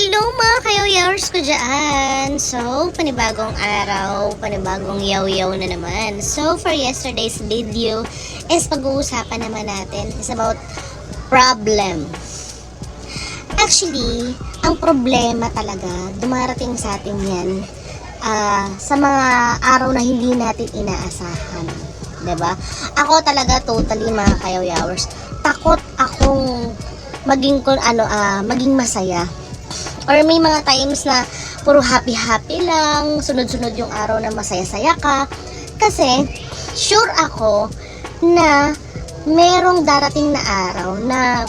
Hello mga kayaw-yawers ko dyan. So, panibagong araw, panibagong yaw-yaw na naman. So, for yesterday's video is pag-uusapan naman natin is about problem. Actually, ang problema talaga, dumarating sa atin yan sa mga araw na hindi natin inaasahan. Diba? Ako talaga totally mga kayaw-yawers, takot akong maging masaya. Or may mga times na puro happy-happy lang, sunod-sunod yung araw na masaya-saya ka. Kasi, sure ako na merong darating na araw na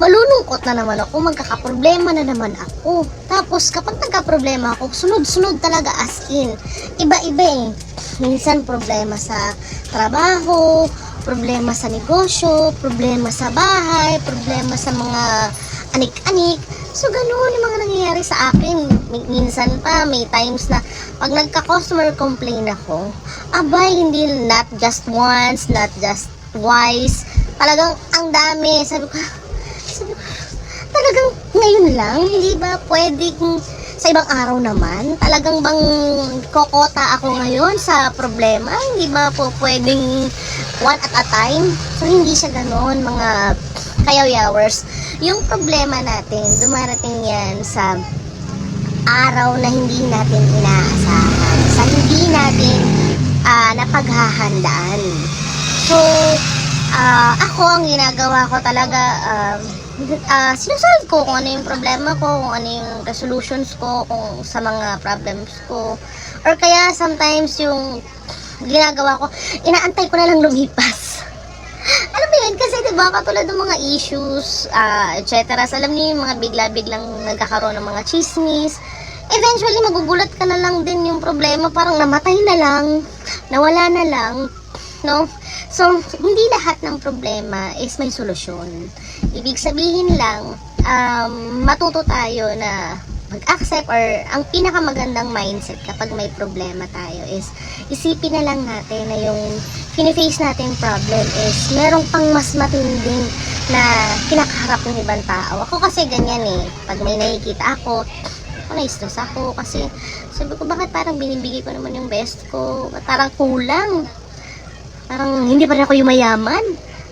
malulungkot na naman ako, magkakaproblema na naman ako. Tapos, kapag nagkaproblema ako, sunod-sunod talaga as in. Iba-iba eh. Minsan problema sa trabaho, problema sa negosyo, problema sa bahay, problema sa mga anik-anik. So, ganun yung mga nangyayari sa akin. Minsan pa, may times na pag nagka-customer complain ako, abay, hindi, not just once, not just twice. Talagang ang dami. Sabi ko, talagang ngayon lang, hindi ba pwedeng sa ibang araw naman? Talagang bang kokota ako ngayon sa problema? Hindi ba po pwedeng one at a time? So, hindi siya ganoon, mga kayaw-yawers. Yung problema natin, dumarating yan sa araw na hindi natin inaasahan, sa hindi natin napaghahandaan. So, ako, ang ginagawa ko talaga, sinusolve ko kung ano yung problema ko, kung ano yung resolutions ko, kung sa mga problems ko. Or kaya, sometimes yung ginagawa ko, inaantay ko na lang lumipas. Alam mo yun, kasi diba, katulad ng mga issues, etc. So, alam niyo yung mga bigla-biglang nagkakaroon ng mga chismis. Eventually, magugulat ka na lang din yung problema, parang namatay na lang, nawala na lang, no? So, hindi lahat ng problema is may solusyon. Ibig sabihin lang, matuto tayo na mag-accept, or ang pinakamagandang mindset kapag may problema tayo is isipin na lang natin na yung kini-face natin problem is merong pang mas matinding na kinakaharap ng ibang tao. Ako kasi ganyan eh. Pag may nakikita ako, na-stress ako kasi sabi ko, bakit parang binibigay ko naman yung best ko? Parang kulang. Parang hindi pa rin ako yumayaman.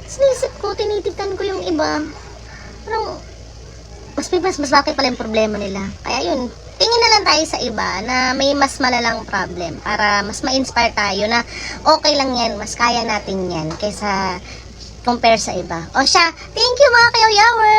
Sinisip ko, tinitignan ko yung iba. Parang mas laki pala yung problema nila. Kaya yun, tingin na lang tayo sa iba na may mas malalang problem para mas ma-inspire tayo na okay lang yan, mas kaya natin yan kaysa compare sa iba. O siya, thank you mga kayaw-yawers!